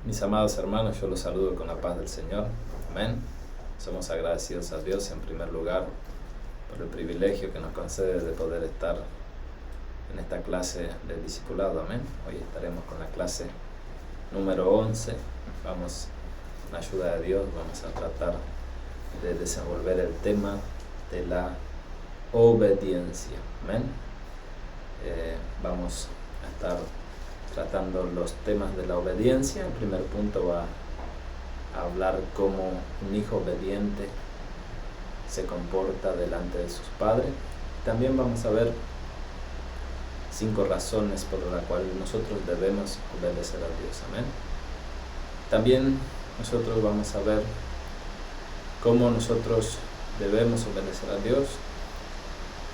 Mis amados hermanos, yo los saludo con la paz del Señor. Amén. Somos agradecidos a Dios en primer lugar por el privilegio que nos concede de poder estar en esta clase del discipulado. Amén. Hoy estaremos con la clase número 11. Vamos, con la ayuda de Dios, vamos a tratar de desenvolver el tema de la obediencia. Amén. Vamos a estar tratando los temas de la obediencia. El primer punto va a hablar cómo un hijo obediente se comporta delante de sus padres. También vamos a ver 5 razones por las cuales nosotros debemos obedecer a Dios. Amén. También nosotros vamos a ver cómo nosotros debemos obedecer a Dios,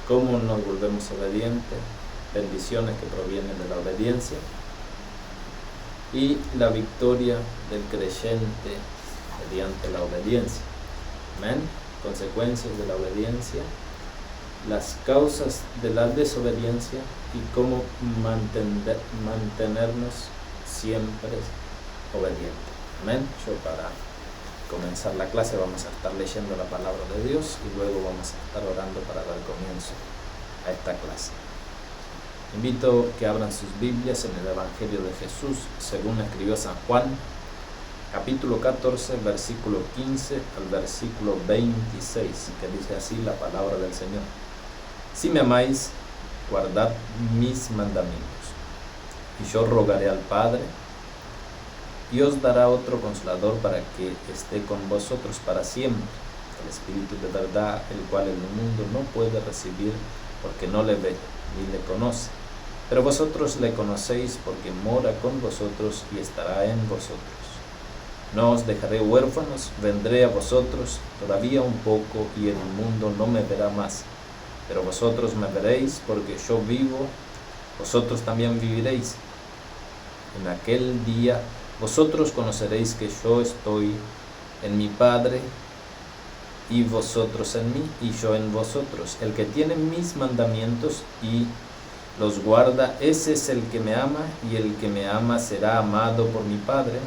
cómo nos volvemos obedientes, bendiciones que provienen de la obediencia y la victoria del creyente mediante la obediencia. Amén. Consecuencias de la obediencia, las causas de la desobediencia y cómo mantenernos siempre obedientes. Amén. Para comenzar la clase vamos a estar leyendo la palabra de Dios y luego vamos a estar orando para dar comienzo a esta clase. Invito que abran sus Biblias en el Evangelio de Jesús, según escribió San Juan, capítulo 14, versículo 15 al versículo 26, que dice así la palabra del Señor. Si me amáis, guardad mis mandamientos, y yo rogaré al Padre, y os dará otro Consolador para que esté con vosotros para siempre, el Espíritu de verdad, el cual el mundo no puede recibir porque no le ve ni le conoce, pero vosotros le conocéis porque mora con vosotros y estará en vosotros. No os dejaré huérfanos, vendré a vosotros todavía un poco y el mundo no me verá más, pero vosotros me veréis porque yo vivo, vosotros también viviréis. En aquel día vosotros conoceréis que yo estoy en mi Padre y vosotros en mí, y yo en vosotros. El que tiene mis mandamientos y los guarda, ese es el que me ama, y el que me ama será amado por mi Padre,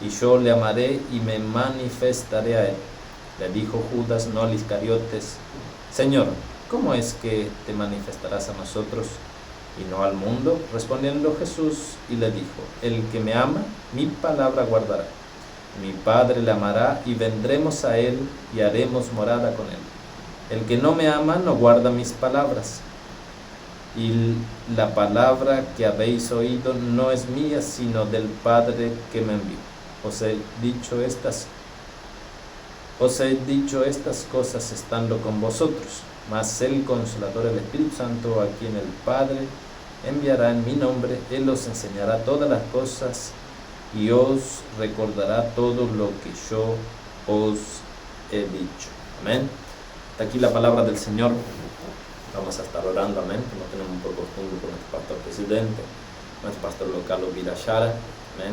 y yo le amaré y me manifestaré a él. Le dijo Judas, no al Iscariotes: Señor, ¿cómo es que te manifestarás a nosotros y no al mundo? Respondiendo Jesús y le dijo: el que me ama, mi palabra guardará. Mi Padre le amará y vendremos a él y haremos morada con él. El que no me ama no guarda mis palabras. Y la palabra que habéis oído no es mía, sino del Padre que me envió. Os he dicho estas cosas estando con vosotros, mas el Consolador, el Espíritu Santo, a quien el Padre enviará en mi nombre, Él os enseñará todas las cosas y os recordará todo lo que yo os he dicho. Amén. Hasta aquí la palabra del Señor. Vamos a estar orando, amén, como tenemos por costumbre, por nuestro pastor presidente, nuestro pastor local, Ovira Shara, amén,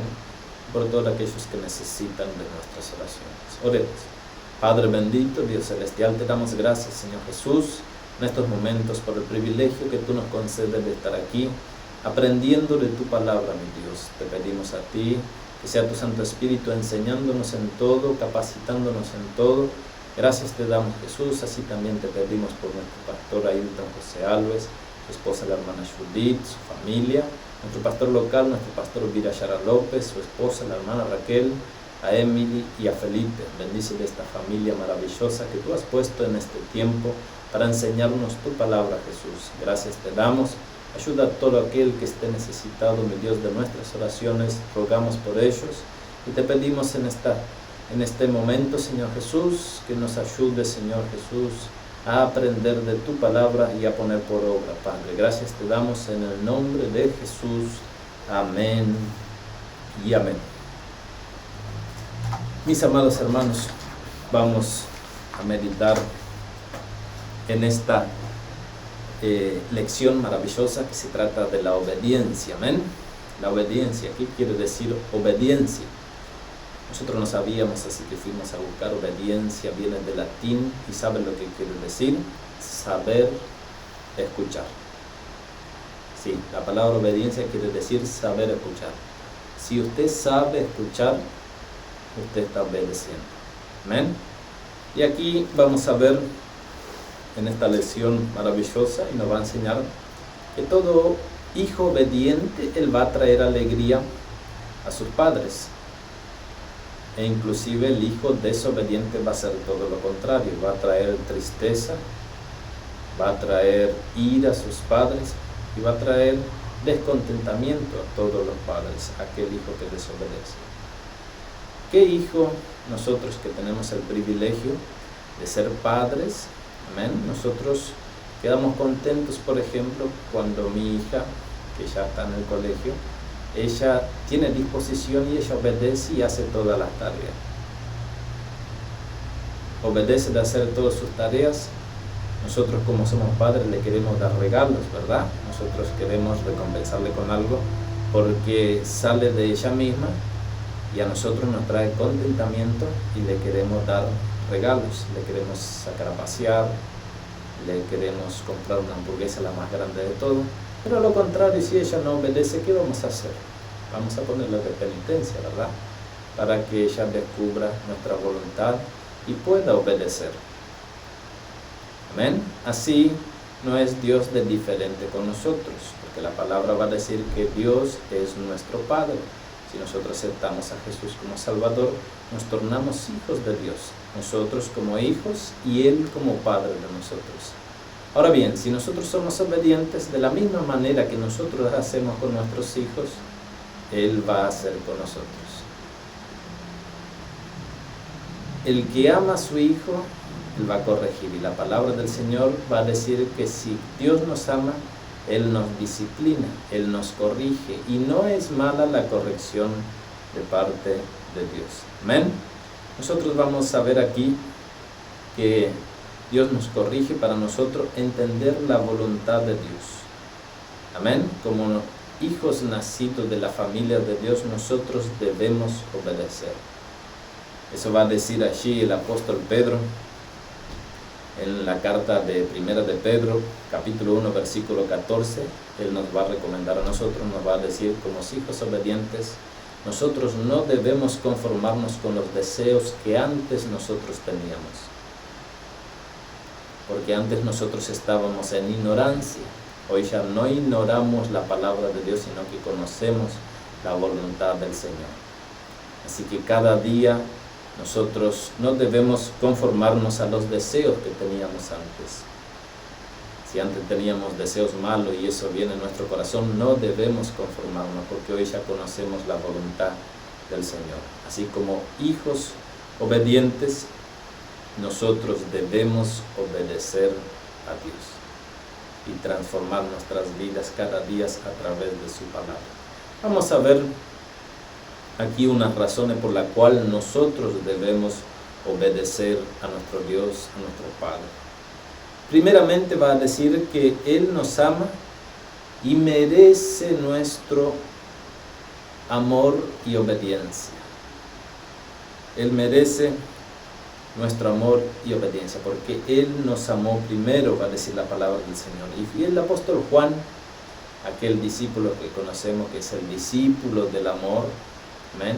por todos aquellos que necesitan de nuestras oraciones. Oremos. Padre bendito, Dios celestial, te damos gracias, Señor Jesús, en estos momentos por el privilegio que tú nos concedes de estar aquí, aprendiendo de tu palabra, mi Dios. Te pedimos a ti que sea tu Santo Espíritu enseñándonos en todo, capacitándonos en todo. Gracias te damos, Jesús. Así también te pedimos por nuestro pastor Ailton José Alves, su esposa la hermana Judith, su familia, nuestro pastor local, nuestro pastor Virashara López, su esposa la hermana Raquel, a Emily y a Felipe. Bendice de esta familia maravillosa que tú has puesto en este tiempo para enseñarnos tu palabra, Jesús. Gracias te damos. Ayuda a todo aquel que esté necesitado, mi Dios, de nuestras oraciones. Rogamos por ellos y te pedimos en este momento, Señor Jesús, que nos ayude, Señor Jesús, a aprender de tu palabra y a poner por obra, Padre. Gracias te damos en el nombre de Jesús. Amén y amén. Mis amados hermanos, vamos a meditar en esta lección maravillosa que se trata de la obediencia. Amén. La obediencia, ¿qué quiere decir obediencia? Nosotros no sabíamos, así que fuimos a buscar. Obediencia viene del latín y ¿saben lo que quiere decir? Saber escuchar. Sí, la palabra obediencia quiere decir saber escuchar. Si usted sabe escuchar, usted está obedeciendo. Amén. Y aquí vamos a ver en esta lección maravillosa, y nos va a enseñar que todo hijo obediente, él va a traer alegría a sus padres. E inclusive el hijo desobediente va a hacer todo lo contrario, va a traer tristeza, va a traer ira a sus padres y va a traer descontentamiento a todos los padres, aquel hijo que desobedece. ¿Qué hijo nosotros que tenemos el privilegio de ser padres? Amén. Nosotros quedamos contentos, por ejemplo, cuando mi hija, que ya está en el colegio, ella tiene disposición y ella obedece y hace todas las tareas. Obedece de hacer todas sus tareas. Nosotros, como somos padres, le queremos dar regalos, ¿verdad? Nosotros queremos recompensarle con algo porque sale de ella misma y a nosotros nos trae contentamiento y le queremos dar regalos, le queremos sacar a pasear, le queremos comprar una hamburguesa, la más grande de todo. Pero a lo contrario, si ella no obedece, ¿qué vamos a hacer? Vamos a ponerle de penitencia, ¿verdad? Para que ella descubra nuestra voluntad y pueda obedecer. Amén. Así no es Dios de diferente con nosotros, porque la palabra va a decir que Dios es nuestro Padre. Si nosotros aceptamos a Jesús como Salvador, nos tornamos hijos de Dios, nosotros como hijos y Él como Padre de nosotros. Ahora bien, si nosotros somos obedientes de la misma manera que nosotros hacemos con nuestros hijos, Él va a hacer con nosotros. El que ama a su hijo, Él va a corregir. Y la palabra del Señor va a decir que si Dios nos ama, Él nos disciplina, Él nos corrige. Y no es mala la corrección de parte de Dios. Amén. Nosotros vamos a ver aquí que Dios nos corrige para nosotros entender la voluntad de Dios. Amén. Como hijos nacidos de la familia de Dios, nosotros debemos obedecer. Eso va a decir allí el apóstol Pedro en la carta de Primera de Pedro, capítulo 1, versículo 14. Él nos va a recomendar a nosotros, nos va a decir, como hijos obedientes, nosotros no debemos conformarnos con los deseos que antes nosotros teníamos. Porque antes nosotros estábamos en ignorancia. Hoy ya no ignoramos la palabra de Dios, sino que conocemos la voluntad del Señor. Así que cada día nosotros no debemos conformarnos a los deseos que teníamos antes. Si antes teníamos deseos malos y eso viene en nuestro corazón, no debemos conformarnos, porque hoy ya conocemos la voluntad del Señor. Así como hijos obedientes, nosotros debemos obedecer a Dios y transformar nuestras vidas cada día a través de su palabra. Vamos a ver aquí unas razones por las cuales nosotros debemos obedecer a nuestro Dios, a nuestro Padre. Primeramente va a decir que Él nos ama y merece nuestro amor y obediencia. Él merece nuestro amor y obediencia, porque Él nos amó primero, va a decir la palabra del Señor. Y el apóstol Juan, aquel discípulo que conocemos que es el discípulo del amor, amén,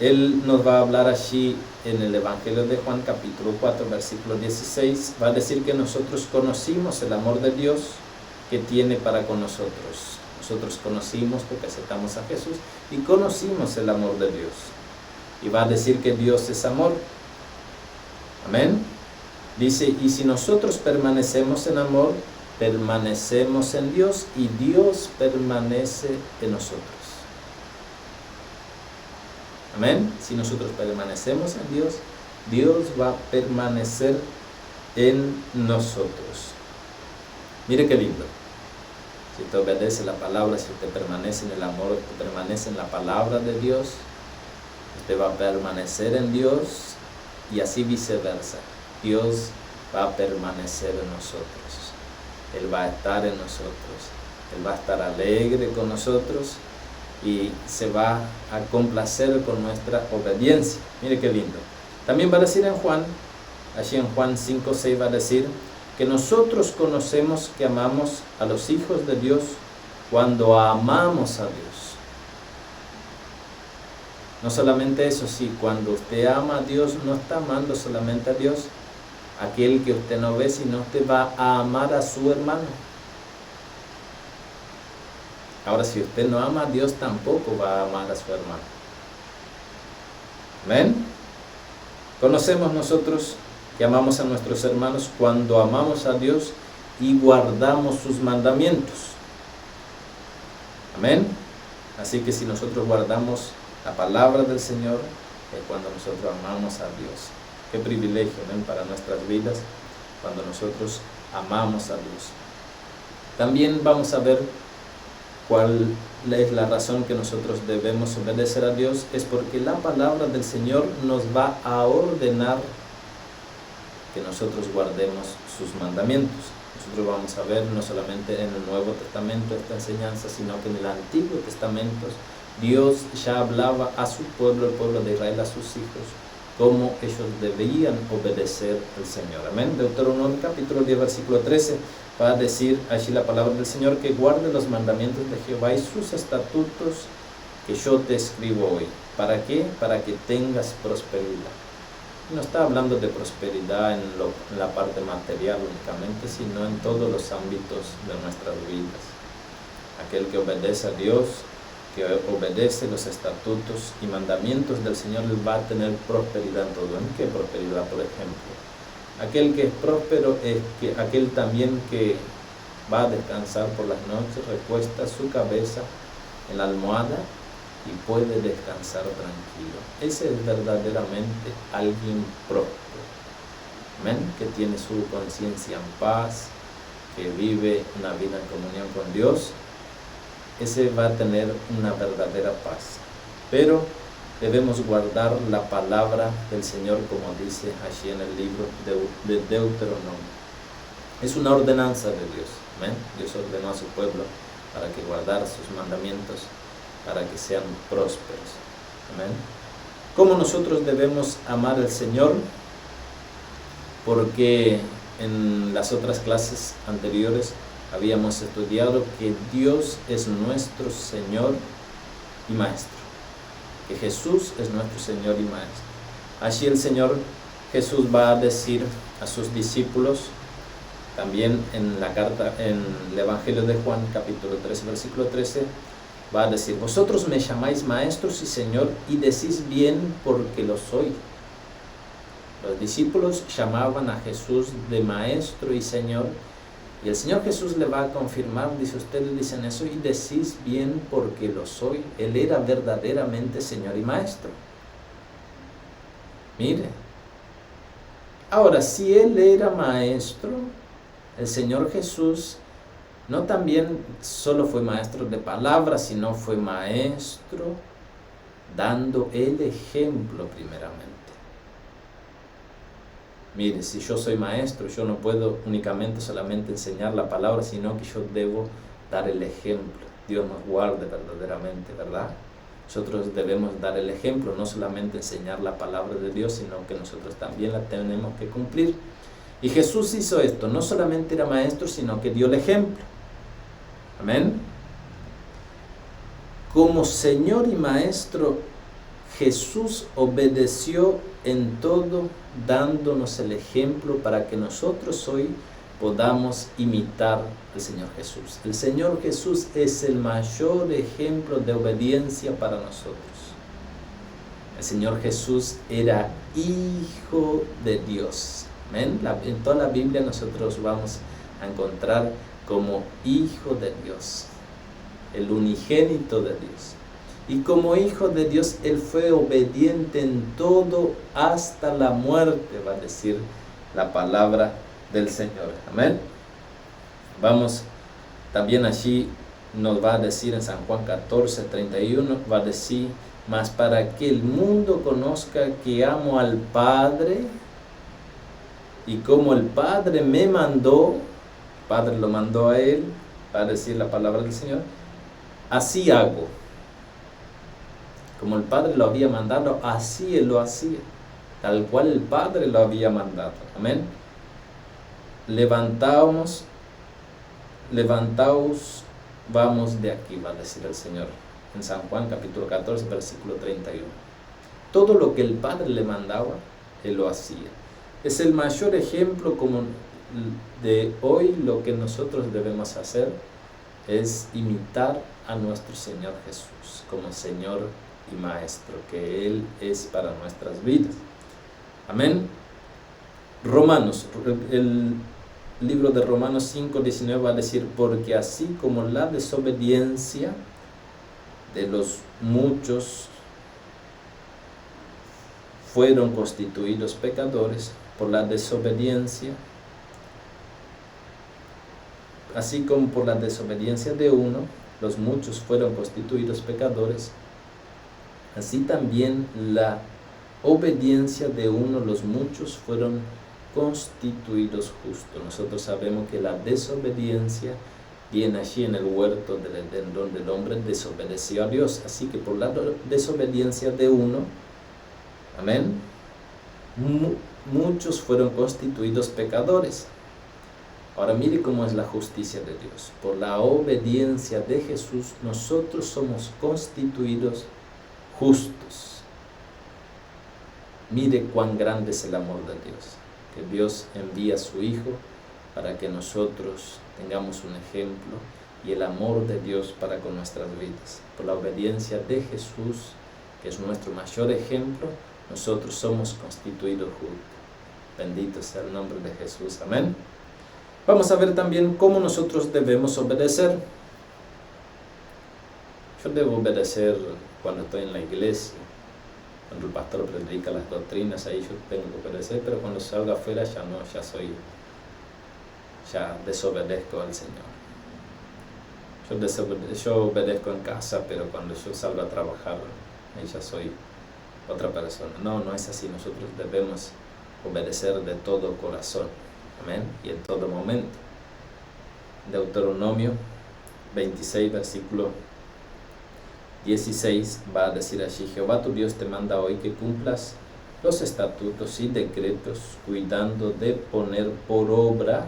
él nos va a hablar allí en el Evangelio de Juan, capítulo 4, versículo 16, va a decir que nosotros conocimos el amor de Dios que tiene para con nosotros. Nosotros conocimos porque aceptamos a Jesús y conocimos el amor de Dios. Y va a decir que Dios es amor. Amén. Dice, y si nosotros permanecemos en amor, permanecemos en Dios y Dios permanece en nosotros. Amén. Si nosotros permanecemos en Dios, Dios va a permanecer en nosotros. Mire qué lindo. Si usted obedece la palabra, si usted permanece en el amor, usted permanece en la palabra de Dios, usted va a permanecer en Dios. Y así viceversa, Dios va a permanecer en nosotros. Él va a estar en nosotros. Él va a estar alegre con nosotros y se va a complacer con nuestra obediencia. Mire qué lindo. También va a decir en Juan, allí en Juan 5, 6 va a decir que nosotros conocemos que amamos a los hijos de Dios cuando amamos a Dios. No solamente eso, sí, cuando usted ama a Dios, no está amando solamente a Dios, aquel que usted no ve, sino usted va a amar a su hermano. Ahora, si usted no ama a Dios, tampoco va a amar a su hermano. ¿Amén? Conocemos nosotros que amamos a nuestros hermanos cuando amamos a Dios y guardamos sus mandamientos. Amén. Así que si nosotros guardamos la palabra del Señor, es cuando nosotros amamos a Dios. Qué privilegio, ¿ven?, para nuestras vidas cuando nosotros amamos a Dios. También vamos a ver cuál es la razón que nosotros debemos obedecer a Dios. Es porque la palabra del Señor nos va a ordenar que nosotros guardemos sus mandamientos. Nosotros vamos a ver no solamente en el Nuevo Testamento esta enseñanza, sino que en el Antiguo Testamento Dios ya hablaba a su pueblo, el pueblo de Israel, a sus hijos, cómo ellos debían obedecer al Señor. Amén. Deuteronomio capítulo 10, versículo 13, va a decir allí la palabra del Señor: que guarde los mandamientos de Jehová y sus estatutos que yo te escribo hoy. ¿Para qué? Para que tengas prosperidad. No está hablando de prosperidad en la parte material únicamente, sino en todos los ámbitos de nuestras vidas. Aquel que obedece a Dios, que obedece los estatutos y mandamientos del Señor, va a tener prosperidad en todo. ¿En qué prosperidad? Por ejemplo, aquel que es próspero es aquel también que va a descansar por las noches, recuesta su cabeza en la almohada y puede descansar tranquilo. Ese es verdaderamente alguien próspero. Amén. Que tiene su conciencia en paz, que vive una vida en comunión con Dios. Ese va a tener una verdadera paz. Pero debemos guardar la palabra del Señor, como dice allí en el libro de Deuteronomio. Es una ordenanza de Dios. Amén. Dios ordenó a su pueblo para que guardara sus mandamientos, para que sean prósperos. Amén. ¿Cómo nosotros debemos amar al Señor? Porque en las otras clases anteriores habíamos estudiado que Dios es nuestro Señor y Maestro, que Jesús es nuestro Señor y Maestro. Allí el Señor Jesús va a decir a sus discípulos, también en la carta, en el Evangelio de Juan, capítulo 13, versículo 13, va a decir: vosotros me llamáis maestros y Señor, y decís bien porque lo soy. Los discípulos llamaban a Jesús de maestro y Señor, y el Señor Jesús le va a confirmar, dice: ustedes dicen eso y decís bien porque lo soy. Él era verdaderamente Señor y Maestro. Mire, ahora, si Él era Maestro, el Señor Jesús no también solo fue maestro de palabras, sino fue maestro dando el ejemplo primeramente. Mire, si yo soy maestro, yo no puedo únicamente solamente enseñar la palabra, sino que yo debo dar el ejemplo. Dios nos guarde verdaderamente, ¿verdad? Nosotros debemos dar el ejemplo, no solamente enseñar la palabra de Dios, sino que nosotros también la tenemos que cumplir. Y Jesús hizo esto, no solamente era maestro, sino que dio el ejemplo. Amén. Como Señor y Maestro, Jesús obedeció en todo, dándonos el ejemplo para que nosotros hoy podamos imitar al Señor Jesús. El Señor Jesús es el mayor ejemplo de obediencia para nosotros. El Señor Jesús era Hijo de Dios. Amén. En toda la Biblia nosotros vamos a encontrar como Hijo de Dios, el unigénito de Dios. Y como Hijo de Dios, Él fue obediente en todo hasta la muerte, va a decir la palabra del Señor. Amén. Vamos, también allí nos va a decir en San Juan 14, 31, va a decir: mas para que el mundo conozca que amo al Padre, y como el Padre me mandó, el Padre lo mandó a Él, va a decir la palabra del Señor, así hago. Como el Padre lo había mandado, así Él lo hacía, tal cual el Padre lo había mandado. Amén. Levantaos, vamos de aquí, va a decir el Señor, en San Juan capítulo 14, versículo 31. Todo lo que el Padre le mandaba, Él lo hacía. Es el mayor ejemplo como de hoy. Lo que nosotros debemos hacer es imitar a nuestro Señor Jesús como Señor y Maestro, que Él es para nuestras vidas. Amén. Romanos, el libro de Romanos 5:19 va a decir: porque así como la desobediencia de los muchos fueron constituidos pecadores, por la desobediencia, así como por la desobediencia de uno, los muchos fueron constituidos pecadores, así también la obediencia de uno, los muchos fueron constituidos justos. Nosotros sabemos que la desobediencia viene allí en el huerto del Edén, donde el hombre desobedeció a Dios. Así que por la desobediencia de uno, amén, muchos fueron constituidos pecadores. Ahora mire cómo es la justicia de Dios. Por la obediencia de Jesús, nosotros somos constituidos justos. Mire cuán grande es el amor de Dios, que Dios envía a su Hijo para que nosotros tengamos un ejemplo y el amor de Dios para con nuestras vidas. Por la obediencia de Jesús, que es nuestro mayor ejemplo, nosotros somos constituidos justos. Bendito sea el nombre de Jesús. Amén. Vamos a ver también cómo nosotros debemos obedecer. Yo debo obedecer cuando estoy en la iglesia. Cuando el pastor predica las doctrinas, ahí yo tengo que obedecer, pero cuando salgo afuera ya no, ya desobedezco al Señor. Yo obedezco en casa, pero cuando yo salgo a trabajar, ahí ya soy otra persona. No es así. Nosotros debemos obedecer de todo corazón, amén, y en todo momento. Deuteronomio 26, versículo 16 va a decir allí: Jehová tu Dios te manda hoy que cumplas los estatutos y decretos, cuidando de poner por obra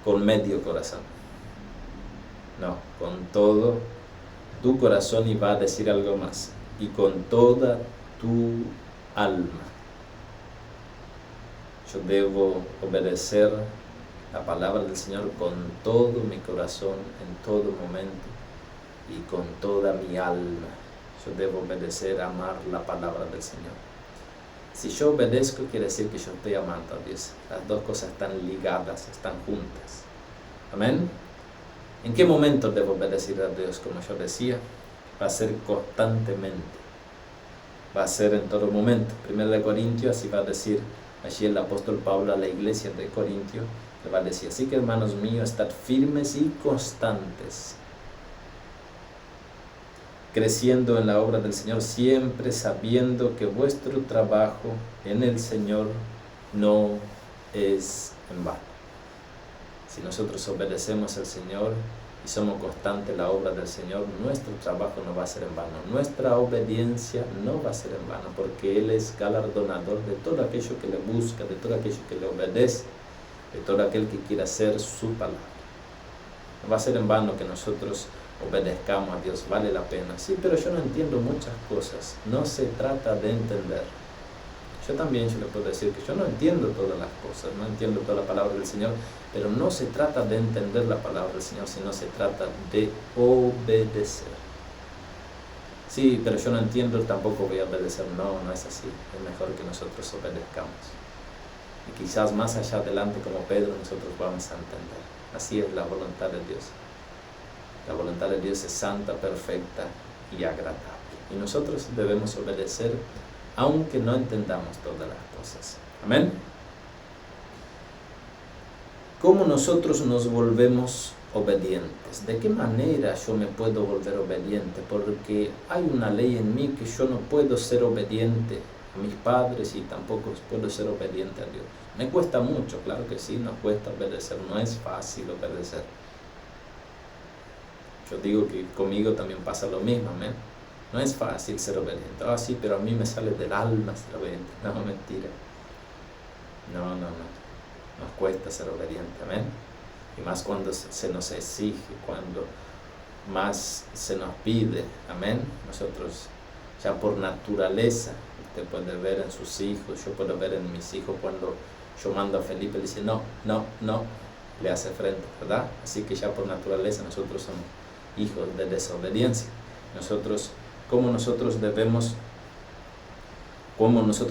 con medio corazón. No, con todo tu corazón, y va a decir algo más: y con toda tu alma. Yo debo obedecer la palabra del Señor con todo mi corazón, en todo momento, y con toda mi alma. Yo debo obedecer, amar la palabra del Señor. Si yo obedezco, quiere decir que yo estoy amando a Dios. Las dos cosas están ligadas, están juntas. Amén. ¿En qué momento debo obedecer a Dios? Como yo decía, va a ser constantemente, va a ser en todo momento. 1 Corintios, así va a decir allí el apóstol Pablo a la iglesia de Corintio, le va a decir: así que, hermanos míos, estad firmes y constantes, creciendo en la obra del Señor, siempre sabiendo que vuestro trabajo en el Señor no es en vano. Si nosotros obedecemos al Señor y somos constantes en la obra del Señor, nuestro trabajo no va a ser en vano. Nuestra obediencia no va a ser en vano, porque Él es galardonador de todo aquello que le busca, de todo aquello que le obedece, de todo aquel que quiera hacer su palabra. No va a ser en vano que nosotros obedezcamos a Dios. Vale la pena. Sí, pero yo no entiendo muchas cosas. No se trata de entender. Yo también le puedo decir que yo no entiendo todas las cosas, no entiendo toda la palabra del Señor, pero no se trata de entender la palabra del Señor, sino se trata de obedecer. Sí, pero yo no entiendo, tampoco voy a obedecer. No es así. Es mejor que nosotros obedezcamos. Y quizás más allá adelante, como Pedro, nosotros vamos a entender. Así es la voluntad de Dios. La voluntad de Dios es santa, perfecta y agradable. Y nosotros debemos obedecer aunque no entendamos todas las cosas. Amén. ¿Cómo nosotros nos volvemos obedientes? ¿De qué manera yo me puedo volver obediente? Porque hay una ley en mí que yo no puedo ser obediente a mis padres y tampoco puedo ser obediente a Dios. Me cuesta mucho, claro que sí, nos cuesta obedecer. No es fácil obedecer. Yo digo que conmigo también pasa lo mismo, amén. No es fácil ser obediente. Sí, pero a mí me sale del alma ser obediente. No, mentira. No. Nos cuesta ser obediente, amén. Y más cuando se nos exige, cuando más se nos pide, amén. Nosotros Ya por naturaleza, usted puede ver en sus hijos, yo puedo ver en mis hijos cuando yo mando a Felipe, le dice no, le hace frente, ¿verdad? Así que ya por naturaleza nosotros somos hijos de desobediencia. Cómo nosotros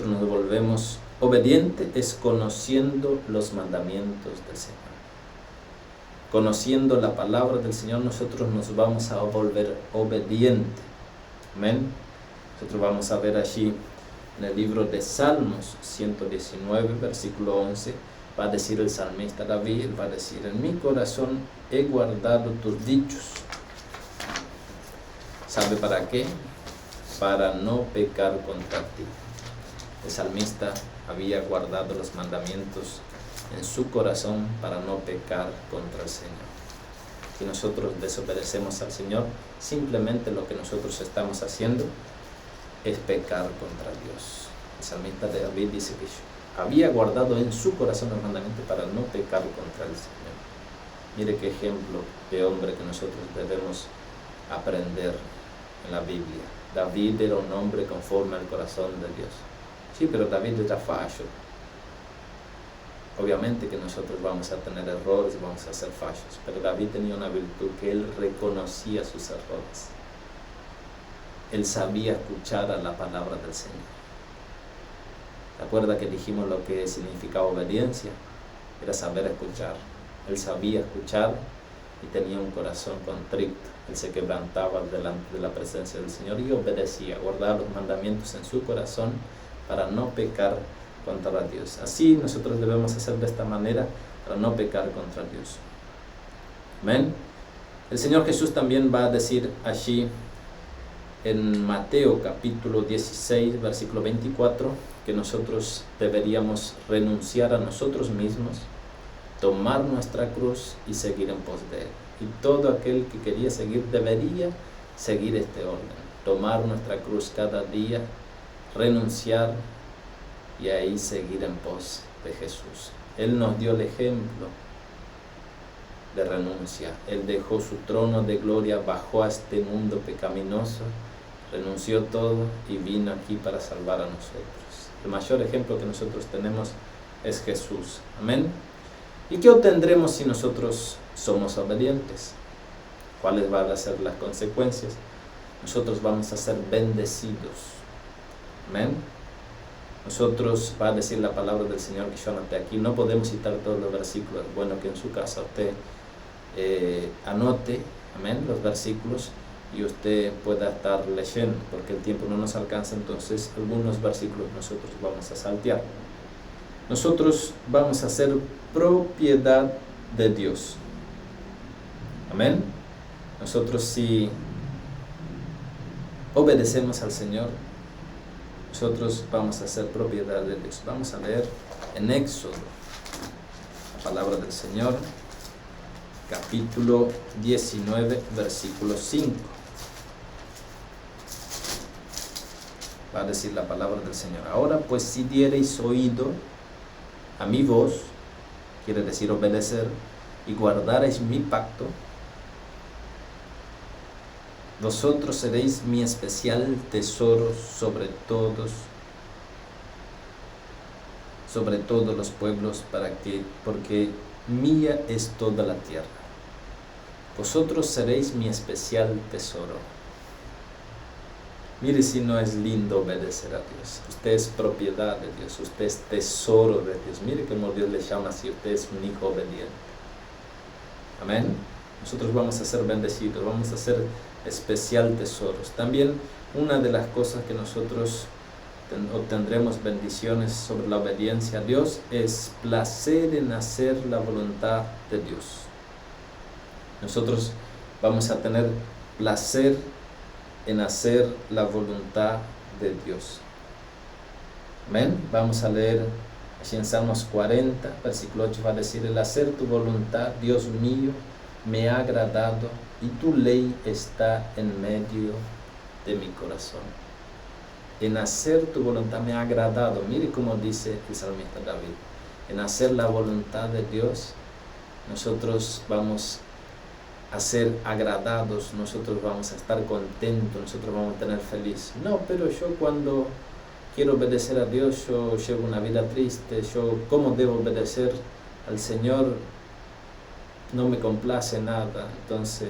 nos volvemos obedientes es conociendo los mandamientos del Señor. Conociendo la palabra del Señor, nosotros nos vamos a volver obedientes. Amén. Nosotros vamos a ver allí en el libro de Salmos 119, versículo 11, va a decir el salmista David, va a decir: en mi corazón he guardado tus dichos. ¿Sabe para qué? Para no pecar contra ti. El salmista había guardado los mandamientos en su corazón para no pecar contra el Señor. Si nosotros desobedecemos al Señor, simplemente lo que nosotros estamos haciendo es pecar contra Dios. El salmista de David dice que había guardado en su corazón los mandamientos para no pecar contra el Señor. Mire qué ejemplo de hombre que nosotros debemos aprender en la Biblia. David era un hombre conforme al corazón de Dios. Sí, pero David era fallo. Obviamente que nosotros vamos a tener errores, vamos a ser fallos, pero David tenía una virtud, que él reconocía sus errores. Él sabía escuchar a la palabra del Señor. ¿Te acuerdas que dijimos lo que significaba obediencia? Era saber escuchar. Él sabía escuchar y tenía un corazón contrito. Él se quebrantaba delante de la presencia del Señor y obedecía, guardaba los mandamientos en su corazón para no pecar contra Dios. Así nosotros debemos hacer de esta manera para no pecar contra Dios. Amén. El Señor Jesús también va a decir allí en Mateo capítulo 16, versículo 24, que nosotros deberíamos renunciar a nosotros mismos, tomar nuestra cruz y seguir en pos de Él. Y todo aquel que quería seguir debería seguir este orden: tomar nuestra cruz cada día, renunciar y ahí seguir en pos de Jesús. Él nos dio el ejemplo de renuncia. Él dejó su trono de gloria, bajó a este mundo pecaminoso, renunció todo y vino aquí para salvar a nosotros. El mayor ejemplo que nosotros tenemos es Jesús. Amén. ¿Y qué obtendremos si nosotros somos obedientes? ¿Cuáles van a ser las consecuencias? Nosotros vamos a ser bendecidos. Amén. Nosotros, va a decir la palabra del Señor que yo anoté aquí, no podemos citar todos los versículos, bueno que en su casa usted anote, amén, los versículos y usted pueda estar leyendo, porque el tiempo no nos alcanza, entonces algunos versículos nosotros vamos a saltear. Nosotros vamos a ser propiedad de Dios. Amén. Nosotros, si obedecemos al Señor, nosotros vamos a ser propiedad de Dios. Vamos a leer en Éxodo, la palabra del Señor, capítulo 19, versículo 5. Va a decir la palabra del Señor: ahora pues, si diereis oído a mi voz, quiere decir obedecer, y guardareis mi pacto, vosotros seréis mi especial tesoro sobre todos los pueblos, porque mía es toda la tierra. Vosotros seréis mi especial tesoro. Mire si no es lindo obedecer a Dios. Usted es propiedad de Dios, usted es tesoro de Dios. Mire cómo Dios le llama así: usted es un hijo obediente. Amén. Nosotros vamos a ser bendecidos, vamos a ser especial tesoros. También una de las cosas que nosotros obtendremos bendiciones sobre la obediencia a Dios es placer en hacer la voluntad de Dios. Nosotros vamos a tener placer en hacer la voluntad de Dios. Amén. Vamos a leer allí en Salmos 40, versículo 8, va a decir: el hacer tu voluntad, Dios mío, me ha agradado, y tu ley está en medio de mi corazón. En hacer tu voluntad me ha agradado. Mire cómo dice el salmista David: en hacer la voluntad de Dios, nosotros vamos a ser agradados, nosotros vamos a estar contentos, nosotros vamos a tener feliz. No, pero yo cuando quiero obedecer a Dios, yo llevo una vida triste, yo cómo debo obedecer al Señor, no me complace nada. Entonces,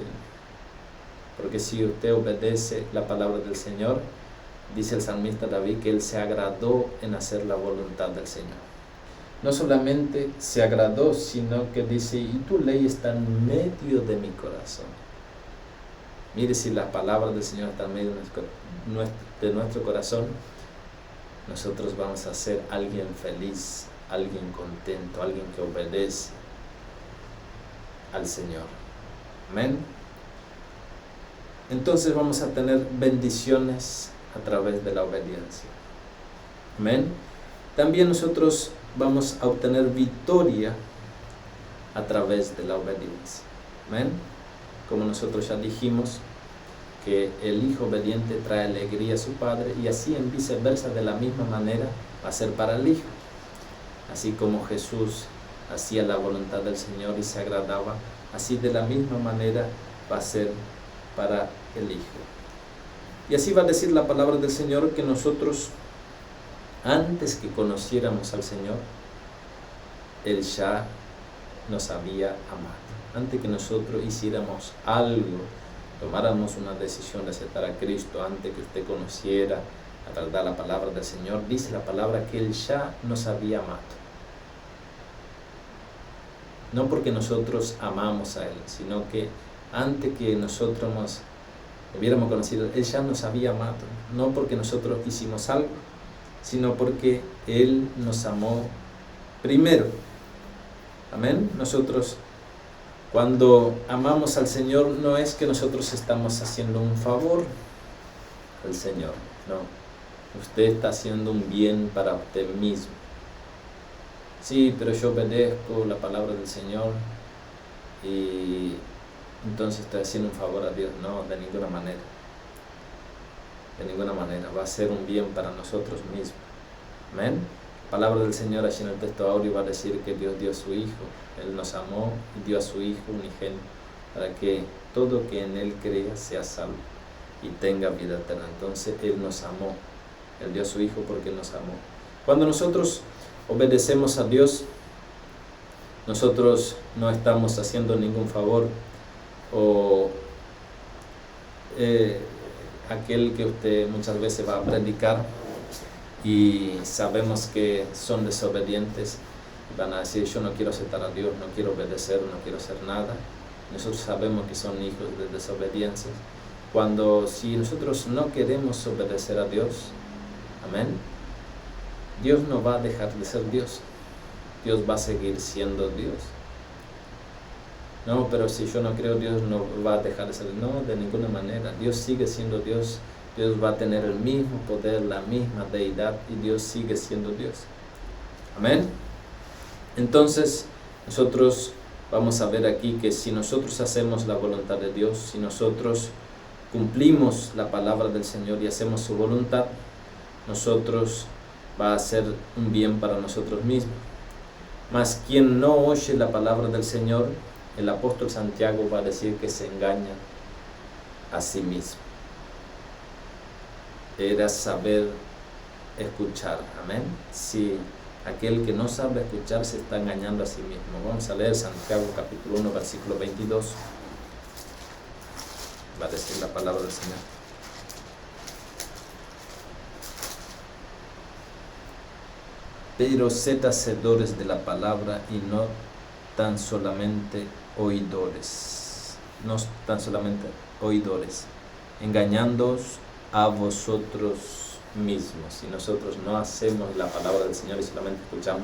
porque si usted obedece la palabra del Señor, dice el salmista David que él se agradó en hacer la voluntad del Señor. No solamente se agradó, sino que dice, y tu ley está en medio de mi corazón. Mire, si la palabra del Señor está en medio de nuestro corazón, nosotros vamos a ser alguien feliz, alguien contento, alguien que obedece al Señor. Amén. Entonces vamos a tener bendiciones a través de la obediencia. Amén. También nosotros vamos a obtener victoria a través de la obediencia. Amén. Como nosotros ya dijimos, que el hijo obediente trae alegría a su padre, y así en viceversa, de la misma manera va a ser para el hijo. Así como Jesús hacía la voluntad del Señor y se agradaba, así de la misma manera va a ser para el hijo. Y así va a decir la palabra del Señor que nosotros, antes que conociéramos al Señor, Él ya nos había amado. Antes que nosotros hiciéramos algo, tomáramos una decisión de aceptar a Cristo, antes que usted conociera a verdad la palabra del Señor, dice la palabra que Él ya nos había amado. No porque nosotros amamos a Él, sino que antes que nosotros nos hubiéramos conocido, Él ya nos había amado. No porque nosotros hicimos algo, sino porque Él nos amó primero. Amén. Nosotros, cuando amamos al Señor, no es que nosotros estamos haciendo un favor al Señor, no. Usted está haciendo un bien para usted mismo. Sí, pero yo obedezco la palabra del Señor y entonces estoy haciendo un favor a Dios. No, de ninguna manera. De ninguna manera. Va a ser un bien para nosotros mismos. Amén. La palabra del Señor allí en el texto áureo va a decir que Dios dio a su Hijo. Él nos amó y dio a su Hijo unigénito para que todo que en Él crea sea salvo y tenga vida eterna. Entonces Él nos amó. Él dio a su Hijo porque Él nos amó. Cuando nosotros obedecemos a Dios, nosotros no estamos haciendo ningún favor o aquel que usted muchas veces va a predicar y sabemos que son desobedientes, van a decir, yo no quiero aceptar a Dios, no quiero obedecer, no quiero hacer nada. Nosotros sabemos que son hijos de desobediencia. Si nosotros no queremos obedecer a Dios, amén, Dios no va a dejar de ser Dios. Dios va a seguir siendo Dios. No, pero si yo no creo, Dios no va a dejar de ser. No, de ninguna manera. Dios sigue siendo Dios. Dios va a tener el mismo poder, la misma deidad, y Dios sigue siendo Dios. Amén. Entonces, nosotros vamos a ver aquí que si nosotros hacemos la voluntad de Dios, si nosotros cumplimos la palabra del Señor y hacemos su voluntad, nosotros va a ser un bien para nosotros mismos. Mas quien no oye la palabra del Señor, el apóstol Santiago va a decir que se engaña a sí mismo. Era saber escuchar, amén. Si aquel que no sabe escuchar se está engañando a sí mismo. Vamos a leer Santiago capítulo 1 versículo 22. Va a decir la palabra del Señor. Pero sed hacedores de la palabra y no tan solamente oidores. No tan solamente oidores, engañándoos a vosotros mismos. Si nosotros no hacemos la palabra del Señor y solamente escuchamos,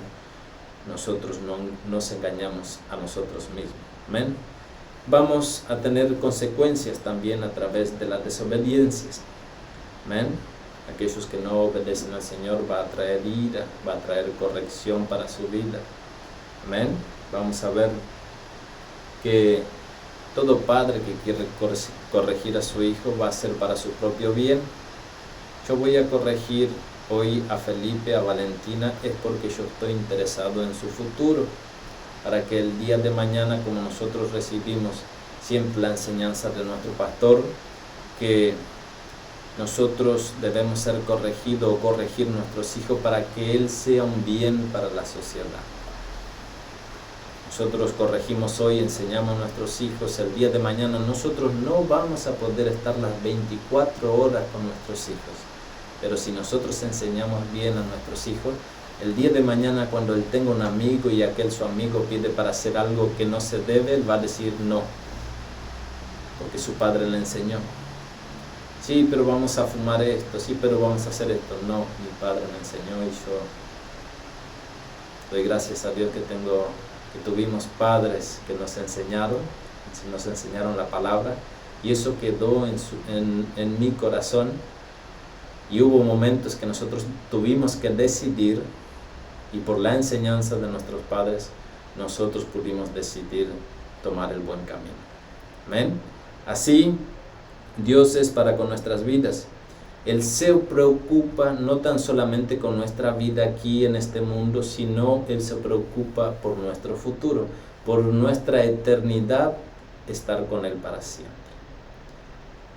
nosotros no nos engañamos a nosotros mismos. Amén. Vamos a tener consecuencias también a través de las desobediencias. Amén. Aquellos que no obedecen al Señor va a traer ira, va a traer corrección para su vida. Amén. Vamos a ver que todo padre que quiere corregir a su hijo va a ser para su propio bien. Yo voy a corregir hoy a Felipe, a Valentina, es porque yo estoy interesado en su futuro, para que el día de mañana, como nosotros recibimos siempre la enseñanza de nuestro pastor, que nosotros debemos ser corregidos o corregir a nuestros hijos para que él sea un bien para la sociedad. Nosotros corregimos hoy, enseñamos a nuestros hijos, el día de mañana nosotros no vamos a poder estar las 24 horas con nuestros hijos. Pero si nosotros enseñamos bien a nuestros hijos, el día de mañana cuando él tenga un amigo y aquel su amigo pide para hacer algo que no se debe, él va a decir no, porque su padre le enseñó. Sí, pero vamos a fumar esto, sí, pero vamos a hacer esto. No, mi padre me enseñó y yo doy gracias a Dios que tuvimos padres que nos enseñaron la palabra, y eso quedó en mi corazón, y hubo momentos que nosotros tuvimos que decidir, y por la enseñanza de nuestros padres nosotros pudimos decidir tomar el buen camino. Amén. Así Dios es para con nuestras vidas. Él se preocupa no tan solamente con nuestra vida aquí en este mundo, sino Él se preocupa por nuestro futuro, por nuestra eternidad, estar con Él para siempre.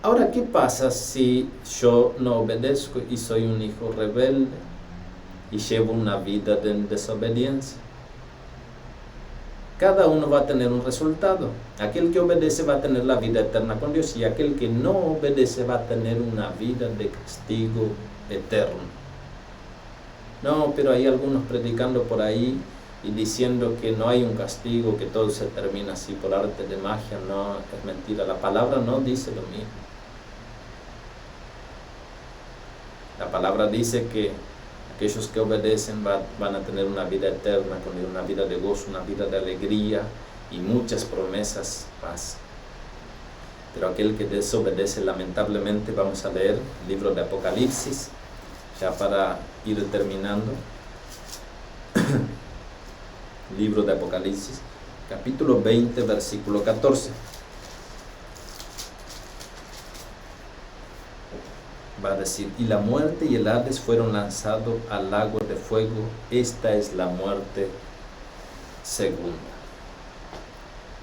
Ahora, ¿qué pasa si yo no obedezco y soy un hijo rebelde y llevo una vida de desobediencia? Cada uno va a tener un resultado. Aquel que obedece va a tener la vida eterna con Dios, y aquel que no obedece va a tener una vida de castigo eterno. No, pero hay algunos predicando por ahí y diciendo que no hay un castigo, que todo se termina así por arte de magia. No, es mentira. La palabra no dice lo mismo. La palabra dice que aquellos que obedecen van a tener una vida eterna, con una vida de gozo, una vida de alegría y muchas promesas más. Pero aquel que desobedece, lamentablemente, vamos a leer el libro de Apocalipsis, ya para ir terminando. Libro de Apocalipsis, capítulo 20, versículo 14. Va a decir: y la muerte y el Hades fueron lanzados al lago de fuego. Esta es la muerte segunda.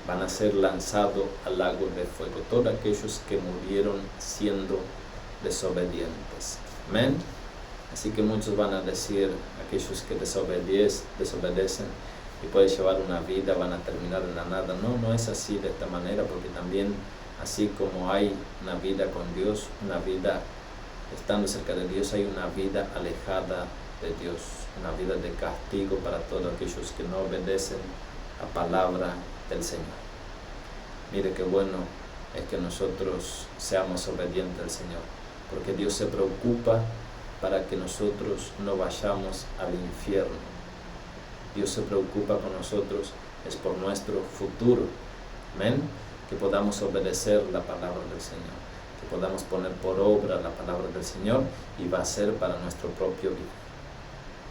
Van a ser lanzados al lago de fuego todos aquellos que murieron siendo desobedientes. Amén. Así que muchos van a decir, aquellos que desobedecen y pueden llevar una vida, van a terminar en la nada. No, no es así de esta manera, porque también, así como hay una vida con Dios, una vida estando cerca de Dios, hay una vida alejada de Dios, una vida de castigo para todos aquellos que no obedecen la palabra del Señor. Mire qué bueno es que nosotros seamos obedientes al Señor, porque Dios se preocupa para que nosotros no vayamos al infierno. Dios se preocupa con nosotros, es por nuestro futuro. Amén. Que podamos obedecer la palabra del Señor, que podamos poner por obra la palabra del Señor, y va a ser para nuestro propio bien.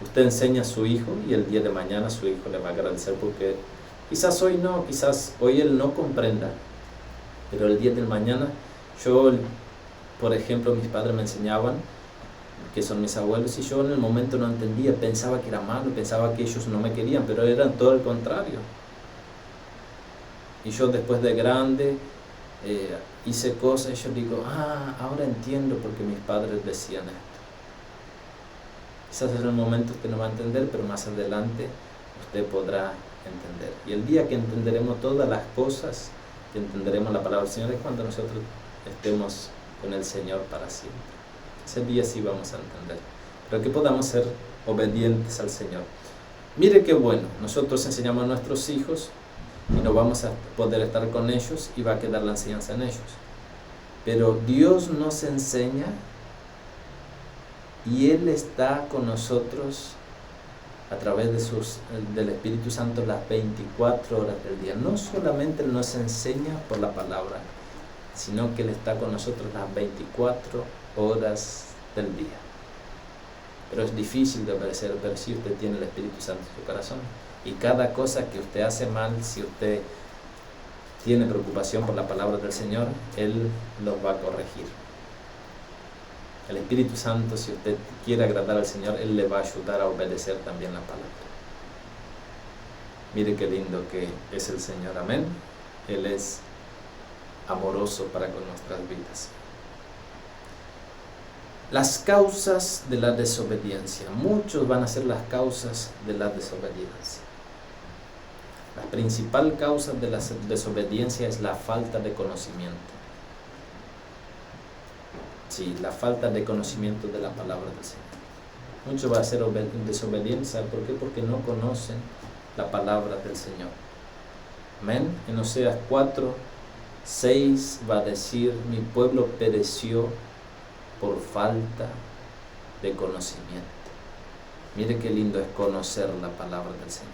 Usted enseña a su hijo y el día de mañana su hijo le va a agradecer, porque quizás hoy no, quizás hoy él no comprenda, pero el día del mañana, por ejemplo, mis padres me enseñaban, que son mis abuelos, y yo en el momento no entendía, pensaba que era malo, pensaba que ellos no me querían, pero eran todo el contrario. Y yo después de grande hice cosas, y yo digo, ahora entiendo por qué mis padres decían esto. Quizás en el momento usted no va a entender, pero más adelante usted podrá entender. Y el día que entenderemos todas las cosas, que entenderemos la palabra del Señor, es cuando nosotros estemos con el Señor para siempre. Ese día sí vamos a entender, pero que podamos ser obedientes al Señor. Mire qué bueno, nosotros enseñamos a nuestros hijos y no vamos a poder estar con ellos, y va a quedar la enseñanza en ellos. Pero Dios nos enseña, y Él está con nosotros a través del Espíritu Santo las 24 horas del día. No solamente Él nos enseña por la palabra, sino que Él está con nosotros las 24 horas del día. Pero es difícil de obedecer, pero si usted tiene el Espíritu Santo en su corazón, y cada cosa que usted hace mal, si usted tiene preocupación por la palabra del Señor, Él los va a corregir. El Espíritu Santo, si usted quiere agradar al Señor, Él le va a ayudar a obedecer también la palabra. Mire qué lindo que es el Señor. Amén. Él es amoroso para con nuestras vidas. Las causas de la desobediencia. Muchos van a ser las causas de la desobediencia. La principal causa de la desobediencia es la falta de conocimiento. Sí, la falta de conocimiento de la palabra del Señor. Muchos van a ser desobedientes. ¿Por qué? Porque no conocen la palabra del Señor. Amén. En Oseas 4:6 va a decir: mi pueblo pereció por falta de conocimiento. Mire qué lindo es conocer la palabra del Señor.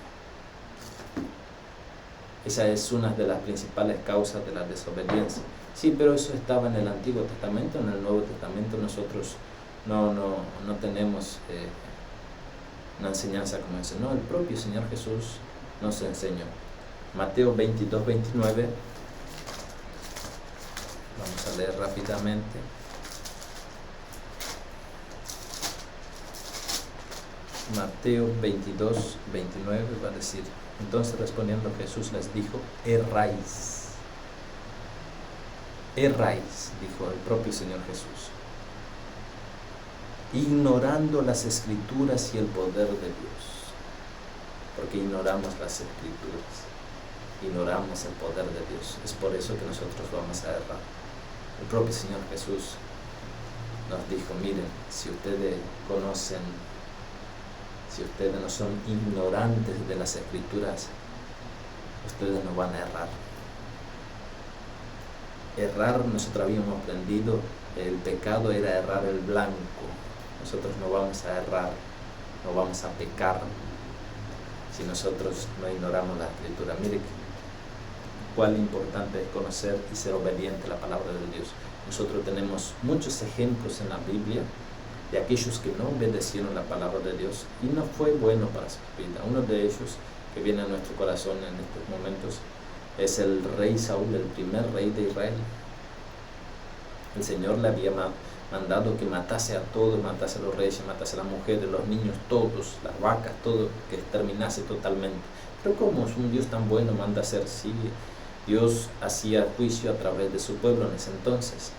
Esa es una de las principales causas de la desobediencia. Sí, pero eso estaba en el Antiguo Testamento. En el Nuevo Testamento nosotros no tenemos una enseñanza como esa. No, el propio Señor Jesús nos enseñó. Mateo 22:29. Vamos a leer rápidamente. Mateo 22:29 va a decir: entonces respondiendo Jesús les dijo: erráis, dijo el propio Señor Jesús, ignorando las Escrituras y el poder de Dios. Porque ignoramos las Escrituras, ignoramos el poder de Dios. Es por eso que nosotros vamos a errar. El propio Señor Jesús nos dijo: miren, si ustedes conocen, si ustedes no son ignorantes de las Escrituras, ustedes no van a errar. Errar, nosotros habíamos aprendido, el pecado era errar el blanco. Nosotros no vamos a errar, no vamos a pecar si nosotros no ignoramos la Escritura. Mire cuál importante es conocer y ser obediente a la palabra de Dios. Nosotros tenemos muchos ejemplos en la Biblia de aquellos que no obedecieron la palabra de Dios y no fue bueno para su vida. Uno de ellos que viene a nuestro corazón en estos momentos es el rey Saúl, el primer rey de Israel. El Señor le había mandado que matase a todos, matase a los reyes, matase a las mujeres, los niños, todos, las vacas, todo, que exterminase totalmente. Pero ¿cómo es un Dios tan bueno manda hacer? Sí, Dios hacía juicio a través de su pueblo en ese entonces.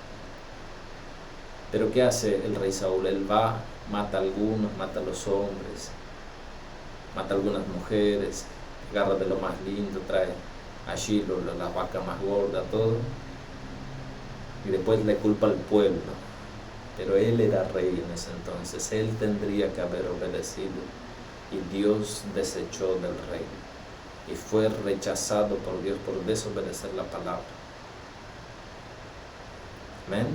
Pero ¿qué hace el rey Saúl? Él va, mata a algunos, mata a los hombres, mata a algunas mujeres, agarra de lo más lindo, trae allí las vacas más gordas, todo, y después le culpa al pueblo. Pero él era rey en ese entonces, él tendría que haber obedecido, y Dios desechó del rey y fue rechazado por Dios por desobedecer la palabra. Amén.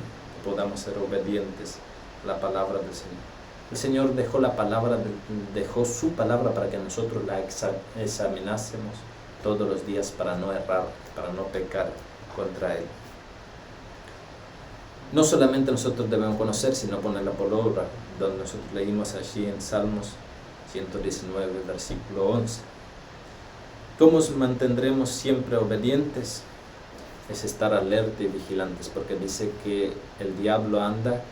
Podamos ser obedientes a la palabra del Señor. El Señor dejó su palabra para que nosotros la examinásemos todos los días para no errar, para no pecar contra Él. No solamente nosotros debemos conocer, sino ponerla por obra, donde nosotros leímos allí en Salmos 119, versículo 11. ¿Cómo nos mantendremos siempre obedientes? Es estar alerta y vigilantes, porque dice que el diablo anda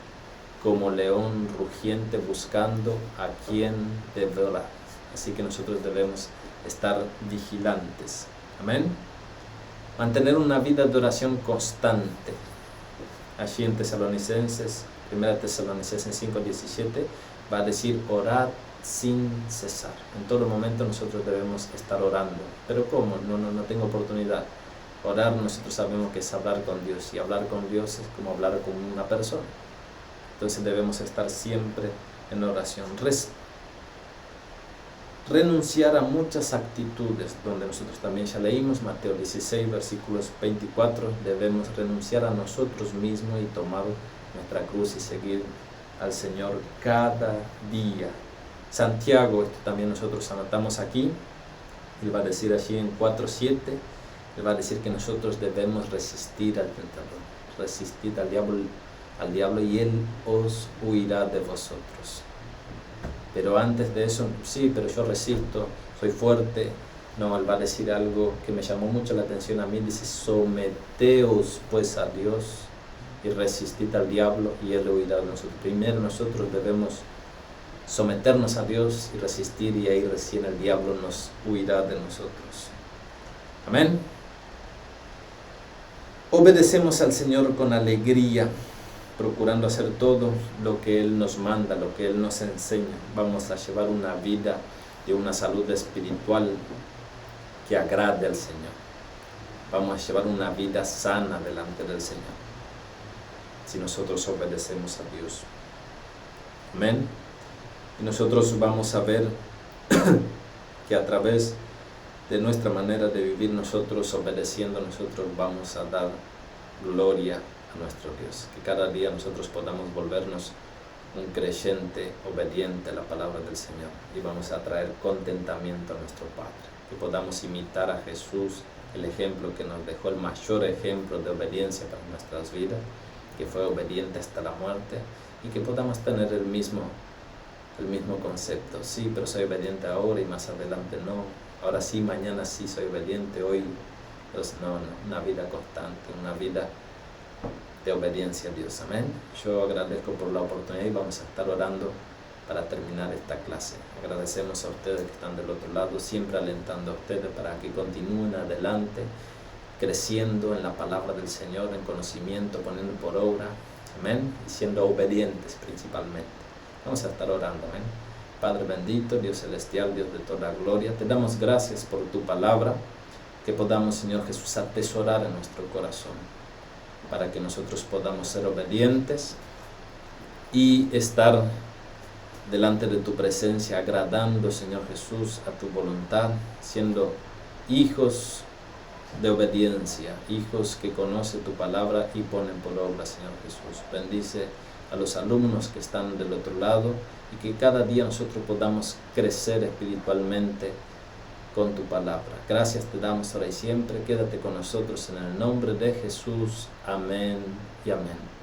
como león rugiente buscando a quien devorar. Así que nosotros debemos estar vigilantes. Amén. Mantener una vida de oración constante. Allí en Tesalonicenses, 1 Tesalonicenses 5:17, va a decir: orad sin cesar. En todo momento nosotros debemos estar orando. ¿Pero cómo? No tengo oportunidad. Orar, nosotros sabemos que es hablar con Dios, y hablar con Dios es como hablar con una persona. Entonces debemos estar siempre en oración. Renunciar a muchas actitudes, donde nosotros también ya leímos Mateo 16, versículos 24, debemos renunciar a nosotros mismos y tomar nuestra cruz y seguir al Señor cada día. Santiago, esto también nosotros anotamos aquí, él va a decir allí en 4:7, él va a decir que nosotros debemos resistir al tentador, resistir al diablo y él os huirá de vosotros. Pero antes de eso, sí, pero yo resisto, soy fuerte. No, él va a decir algo que me llamó mucho la atención a mí, dice: someteos pues a Dios y resistid al diablo y él huirá de nosotros. Primero nosotros debemos someternos a Dios y resistir, y ahí recién el diablo nos huirá de nosotros. Amén. obedecemos al Señor con alegría, procurando hacer todo lo que Él nos manda, lo que Él nos enseña. Vamos a llevar una vida de una salud espiritual que agrade al Señor. Vamos a llevar una vida sana delante del Señor, si nosotros obedecemos a Dios. Amén. Y nosotros vamos a ver que a través de nuestra manera de vivir, nosotros obedeciendo, nosotros vamos a dar gloria a nuestro Dios. Que cada día nosotros podamos volvernos un creyente obediente a la palabra del Señor y vamos a traer contentamiento a nuestro Padre. Que podamos imitar a Jesús, el ejemplo que nos dejó, el mayor ejemplo de obediencia para nuestras vidas, que fue obediente hasta la muerte, y que podamos tener el mismo concepto. Sí, pero soy obediente ahora y más adelante no. Ahora sí, mañana sí soy obediente, hoy pues no, una vida constante, una vida de obediencia a Dios. Amén. Yo agradezco por la oportunidad y vamos a estar orando para terminar esta clase. Agradecemos a ustedes que están del otro lado, siempre alentando a ustedes para que continúen adelante, creciendo en la palabra del Señor, en conocimiento, poniendo por obra, amén, y siendo obedientes principalmente. Vamos a estar orando, amén. Padre bendito, Dios celestial, Dios de toda gloria, te damos gracias por tu palabra, que podamos, Señor Jesús, atesorar en nuestro corazón, para que nosotros podamos ser obedientes y estar delante de tu presencia, agradando, Señor Jesús, a tu voluntad, siendo hijos de obediencia, hijos que conocen tu palabra y ponen por obra, Señor Jesús. Bendice a los alumnos que están del otro lado y que cada día nosotros podamos crecer espiritualmente con tu palabra. Gracias te damos ahora y siempre. Quédate con nosotros en el nombre de Jesús. Amén y amén.